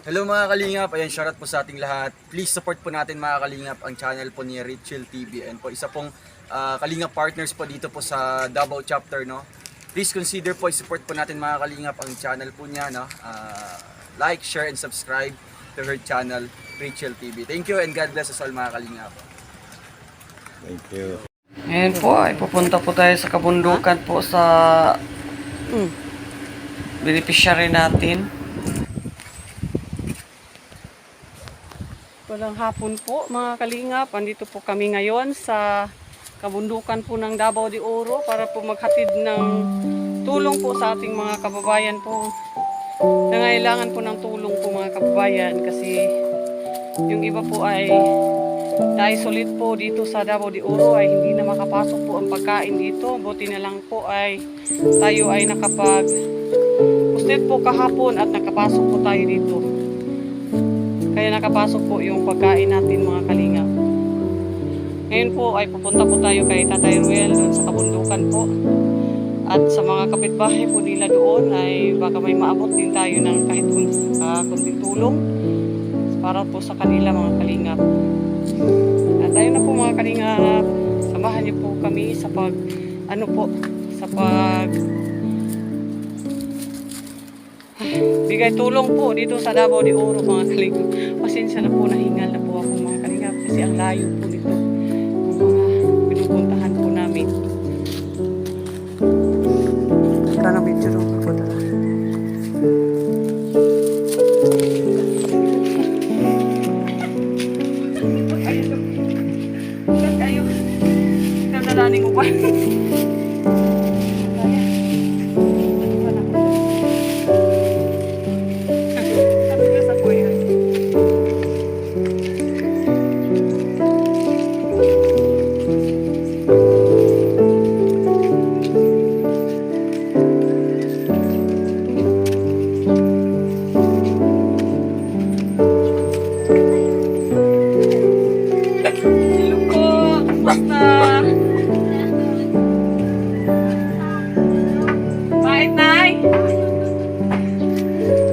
Hello mga Kalingap, ayan, shoutout po sa ating lahat. Please support po natin mga Kalingap ang channel po ni Richel TV. And po isa pong Kalingap partners po dito po sa Davao chapter, no. Please consider po i-support po natin mga Kalingap ang channel po niya, no. Like, share and subscribe to her channel Richel TV. Thank you and God bless us all mga Kalingap. Thank you. Ngayon po ay pupunta po tayo sa kabundukan po sa beneficiary natin. Walang hapon po mga kalingap. Andito po kami ngayon sa kabundukan po ng Davao de Oro para po maghatid ng tulong po sa ating mga kababayan po. Nangailangan po ng tulong po mga kababayan kasi yung iba po ay dahil sulit po dito sa Davao de Oro ay hindi na makapasok po ang pagkain dito. Buti na lang po ay tayo ay nakapag-hosted po kahapon at nakapasok po tayo dito. Kaya nakapasok po yung pagkain natin mga kalingap. Ngayon po ay pupunta po tayo kay Tatay Ruel doon sa kabundukan po. At sa mga kapitbahay po nila doon ay baka may maabot din tayo ng kahit kunting tulong para po sa kanila mga kalingap. At tayo na po mga kalingap, samahan niyo po kami sa bigay tulong po dito sa Davao de Oro mga kalingap. Pasensya na po, nahingal na po ako mga kalingap kasi ang layo po nito yung mga pinupuntahan po namin. Kano video rin po dala. Kayo, nadalaning upan.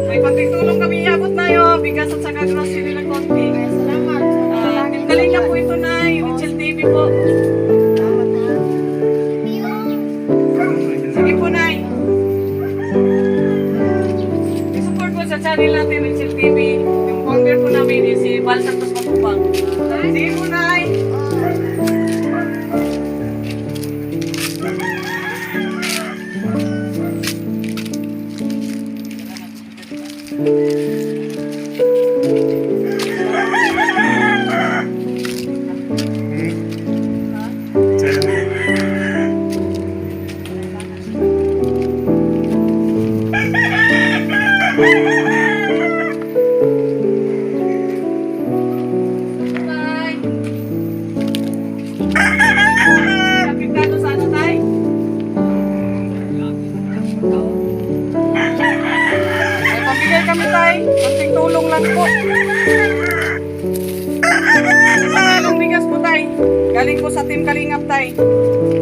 May konting tulong kami iabot na yun. Bigas at saka grocery ng konti. Salamat. Galing na po ito na. Richel TV po. Sige po, Nay. I-support po sa channel natin, Richel TV. Yung founder po namin is si Val Santos Matubang. Sige po, Nay. Konting tulong lang po. Pangalong bigas po tay. Galing po sa Team Kalingap tay.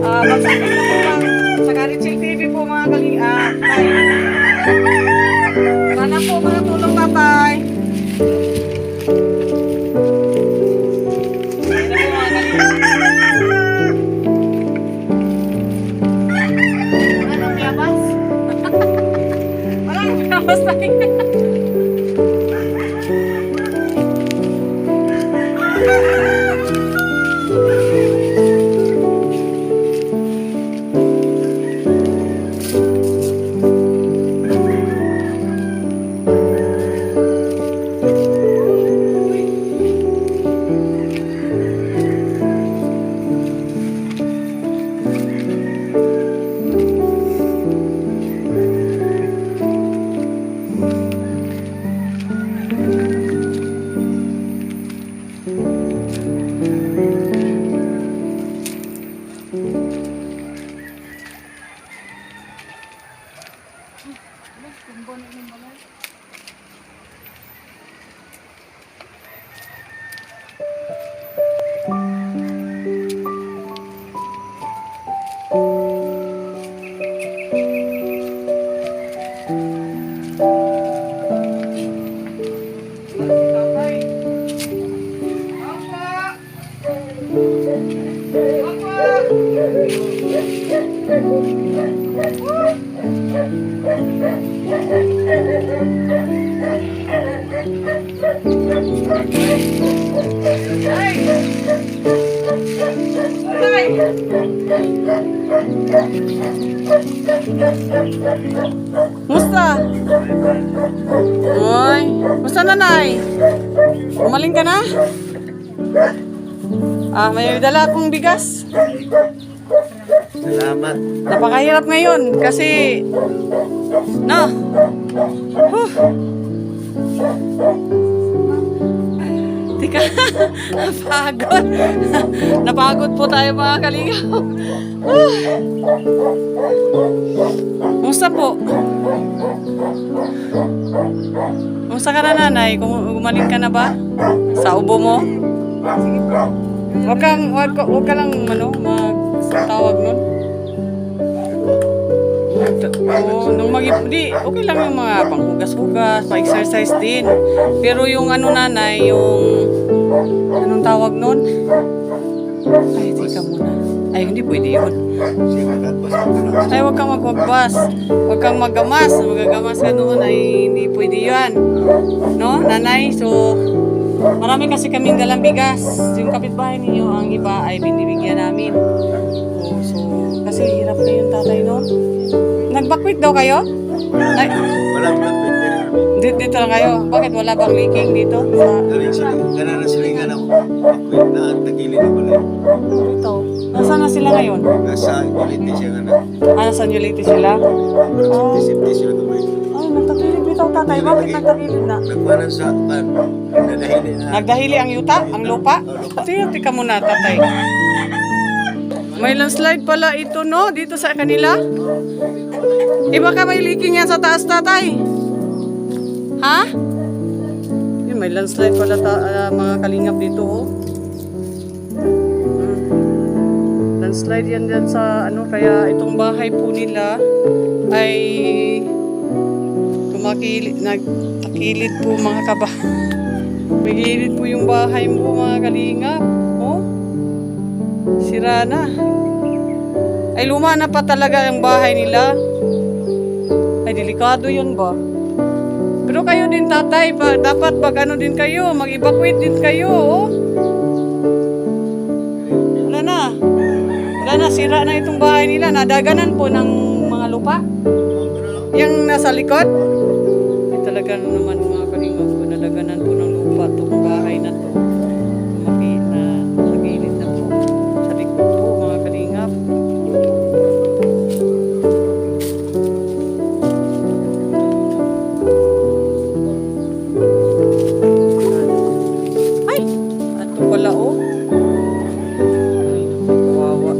Magsakit na po lang. Sa Richel TV po mga Kalingap tay. Sana po mga tulong na tay. Anong labas? Walang labas tay. Musta? Oy, musta nanay? Umaling ka na? May dala akong bigas. Salamat. Napakahirap ngayon kasi no. Huh. Tika, napagod. Napagod po tayo mga kalingaw. Musta po? Musta ka na nanay? Gumaling ka na ba? Sa ubo mo? Huwag ka lang magtawag nun. Di, okay lang yung mga panghugas-hugas, pa-exercise din. Pero yung nanay, yung anong tawag nun? Ay, teka muna. Ay, hindi pwede yun. Ay, huwag kang magwagbas. Huwag kang maggamas. Magagamas ka noon ay hindi pwede yan. No, nanay? So, marami kasi kaming dalang bigas. Yung kapitbahay ninyo, ang iba ay binibigyan namin. So, kasi hirap na yung tatay noon. Nagbakwit daw kayo? Walang bakwit din namin. Dito lang kayo. Bakit wala bang leaking dito? Ganun na silingan ako. Bakwit na at tagilid na pala. Dito. Nasaan na sila ngayon? Nasa quality siya nga na. Nasa Nuliti sila? Safety sila kamay. Ay, nagtagilid bitaw tatay. Bakit nagtagilid na? Nagpanan sa nadahili na. Nagdahili ang yuta? Ang lupa? Tika muna tatay. May landslide pala ito no? Dito sa kanila? Baka may leaking yan sa taas tatay. Ha? Yun, may landslide pala mga kalingap dito oh. Landslide yan dyan sa kaya itong bahay po nila ay nagtakilid po mga kaba. Magilid po yung bahay mo mga kalingap. Oh, sira na. Ay luma na pa talaga ang bahay nila. Ay delikado yun ba? Pero kayo din tatay, dapat din kayo, mag-evacuate din kayo. Oh. Wala na, sira na itong bahay nila. Nadaganan po ng mga lupa. Yung nasa likod. Ay talaga naman mga kalingap ko, nadaganan po ng lupa itong bahay na to. Sa gilid na po. Sa likod po mga kalingap. Ay! Ato pala oh. Ay, kawawa.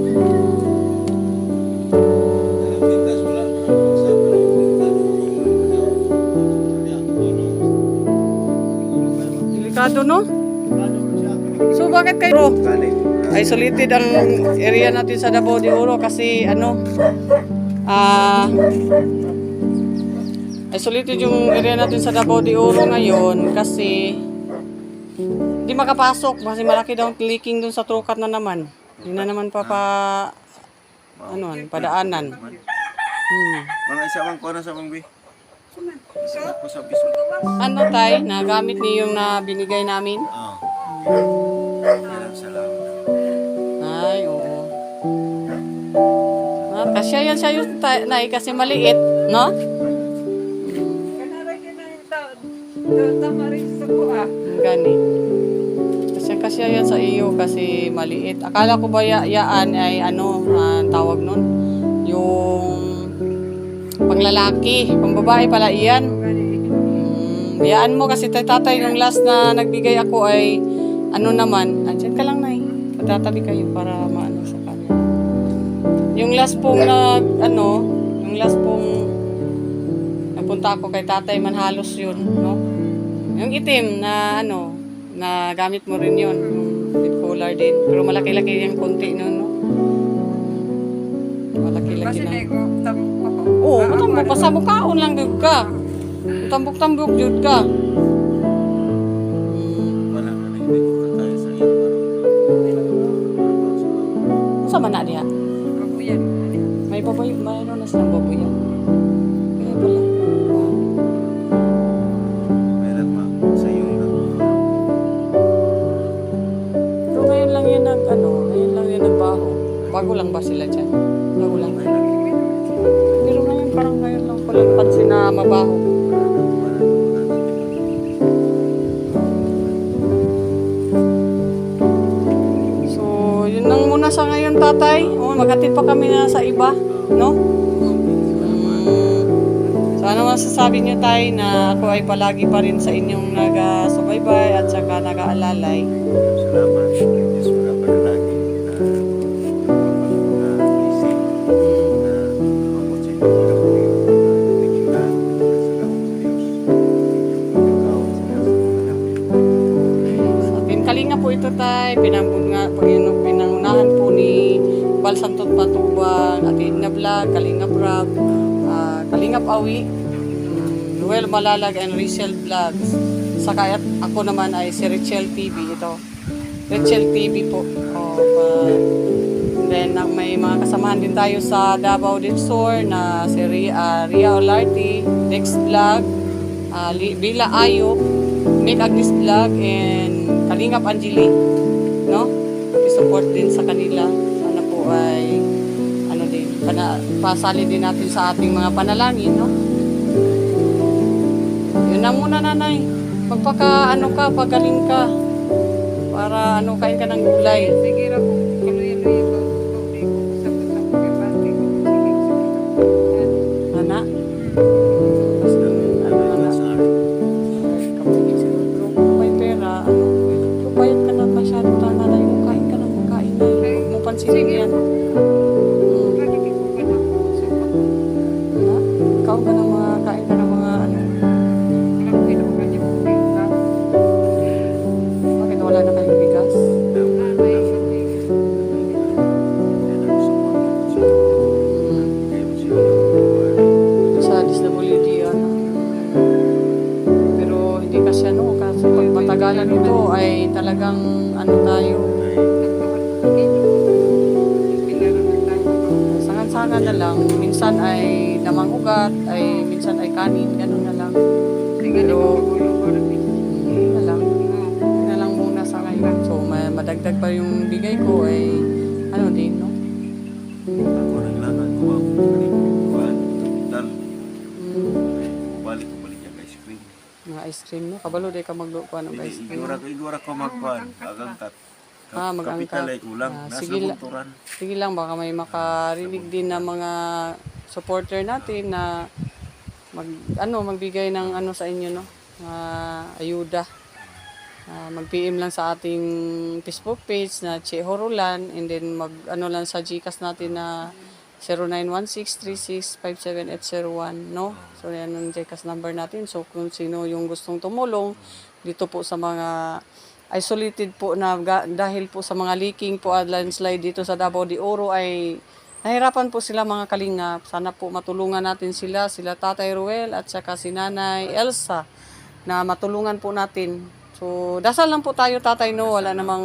Delikado no? So bakit kayo isolated ang area natin sa Davao de Oro kasi isolated yung area natin sa Davao de Oro ngayon kasi hindi makapasok kasi malaki daw leaking dun sa trukat na naman. Hindi na naman padaanan. Mga isa mang kono sa mong bi. Isa ko sa piso. Tay, nagamit niyo yung binigay namin? Salamat. Ay, oo. Kasya yan sa'yo, Nay, kasi maliit, no? Gani. Kasya yan sa iyo kasi maliit. Akala ko ba yaan ay tawag nun? Yung panglalaki, pangbabae pala iyan. Yaan mo kasi tatay yung last na nagbigay ako ay naman. Andiyan ka lang Nay. Patatabi kayo para maano sa camera. Yung last pong napunta ako kay tatay manhalos yun, no? Yung itim na na gamit mo rin yun, yung lip collar din. Pero malaki-laki yung konti nun, no? Malaki-laki na. Oo, matambok pa sa mukhaon lang yun ka. Tambok-tambok yun ka. Wala ka na hindi ko kataya sa iyo. Sama na diha? Babuyan. May baboy, mayroon na silang babuyan. Kaya pala. Meron pa sa iyo lang. Pero ngayon lang yan nagbaho. Bago lang ba sila dyan? Bago lang. naman tatay. Oh, maghatid pa kami na sa iba, no? So ano masasabi niyo tay na ako ay palagi pa rin sa inyong nagasubaybay at saka nag-aalalay. Salamat. Diyos mga panalagi na isip na umabot sa inyo ng pagkikilan. Salamat sa Diyos. Yung pagkakawat sa Diyos. Sa Kalinga po ito tay, pinangunahan po ni Bal Santot Patubang, Ate Edna Vlog, Kalingap Rap, Kalingap Awi, Noel Malalag and Richel Vlogs. Saka ako naman ay si Richel TV ito. Richel TV po. Then may mga kasamahan din tayo sa Davao del Sur na si Ria Olarte, Dex Vlog, Bila Ayop, Nick Agnes Vlog, and Kalingap Angeli, no? I-support din sa kanila. Sana po ay din, pasali din natin sa ating mga panalangin, no? Yun na muna nanay. Pagpaka pagaling ka. Para kain ka ng gulay. Sige ra po. Kinuya-luya ko. Hindi ko sabot ako kay pati ko. Ana? May pera, bayad ka na masyado na yung kain ka ng makain na yun. Huwag mo pansinin yan. Lagi ko ka na po. Ha? Ikaw ka ng mga kain ka ng mga Ilang kinuha niyo po kayo na. bakit wala na kayong bigas? May hindi. Sa DSWD pero hindi kasi kasi pag matagalan ito ay talagang tayo sangan-sangan na lang minsan ay lamang ugat ay minsan ay kanin ganun na lang pero yun na lang muna sa ngayon so madagdag pa yung bigay ko ay din no Ako naglangan ko ako kuhan, hospital. Balik yung ice cream. mga ice cream no kabalo day ka maglukuan ng Hindi, ice cream igura ko magkuhan, agangkat. mag-angkat. Kapital ay kulang, nasa Sige bunturan. Sige lang, baka may makarinig din na mga supporter natin na magbigay ng sa inyo, no? Ayuda. Mag-PM lang sa ating Facebook page na Che Horulan and then lang sa GCash natin na 0916365781, no? So yan ang GCash number natin. So kung sino yung gustong tumulong dito po sa mga isolated po na dahil po sa mga leaking po at landslide dito sa Davao de Oro ay nahirapan po sila mga kalingap. Sana po matulungan natin sila Tatay Ruel at saka si Nanay Elsa na matulungan po natin. So dasal lang po tayo tatay no, wala namang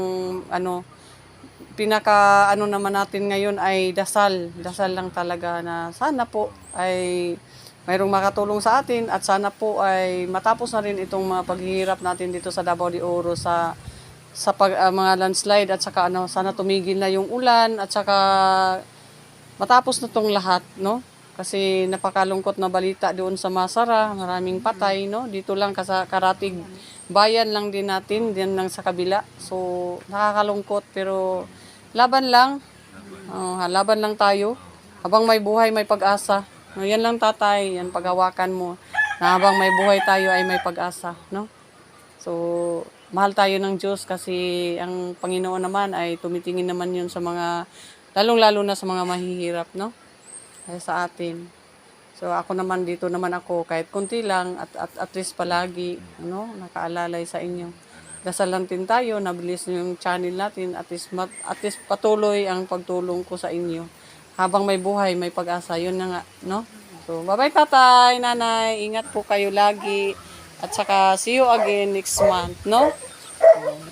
pinaka naman natin ngayon ay dasal lang talaga na sana po ay mayroong makatulong sa atin at sana po ay matapos na rin itong mga paghihirap natin dito sa Davao de Oro sa mga landslide at saka sana tumigil na yung ulan at saka matapos na tong lahat, no? Kasi napakalungkot na balita doon sa Masara, maraming patay, no? Dito lang Karatig bayan lang din natin, diyan lang sa kabila. So nakakalungkot pero laban lang. Laban lang tayo. Habang may buhay, may pag-asa. No, yan lang tatay, yan paghawakan mo. Na habang may buhay tayo ay may pag-asa, no? So, mahal tayo ng Diyos kasi ang Panginoon naman ay tumitingin naman yun sa mga, lalong-lalo na sa mga mahihirap, no? Ay sa atin. So, ako naman dito naman ako, kahit konti lang, at least palagi, nakaalalay sa inyo. Dasal lang din tayo, nabilis yung channel natin, at least patuloy ang pagtulong ko sa inyo. Habang may buhay, may pag-asa. Yun na nga, no? So, bye-bye tatay, nanay. Ingat po kayo lagi. At saka, see you again next month, no?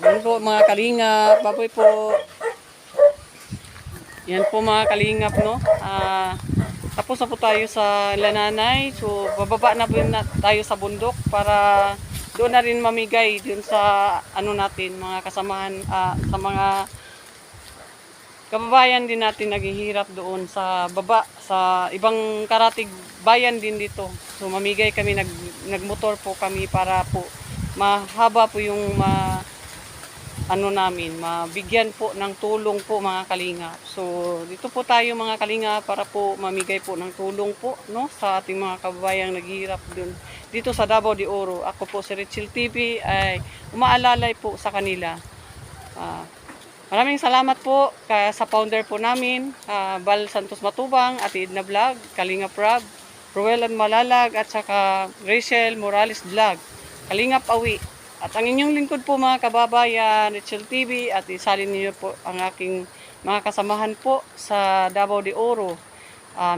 So, yan po mga kalingap. Bye-bye po. Yan po mga kalingap, no? Tapos na po tayo sa lananay. So, bababa na po tayo sa bundok para doon na rin mamigay doon sa natin, mga kasamahan, sa mga kababayan din natin naghihirap doon sa baba, sa ibang karatig bayan din dito. So mamigay kami, nagmotor po kami para po mahaba po yung mabigyan po ng tulong po mga kalingap. So dito po tayo mga kalingap para po mamigay po ng tulong po, no, sa ating mga kababayang naghihirap dito sa Davao de Oro. Ako po si Richel TV ay umaalalay po sa kanila. Maraming salamat po sa founder po namin, Val Santos Matubang, Ate Edna Vlog, Kalingap Rob, Ruelan Malalag, at saka Rachel Morales Vlog, Kalingap Awi. At ang inyong lingkod po mga kababayan, Richel TV, at isalin niyo po ang aking mga kasamahan po sa Davao de Oro.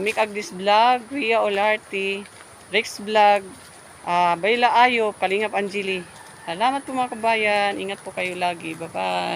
Mick Agdis Vlog, Ria Olarte, Rex Vlog, Bayla Ayo, Kalingap Angeli. Salamat po mga kabayan, ingat po kayo lagi. Bye-bye.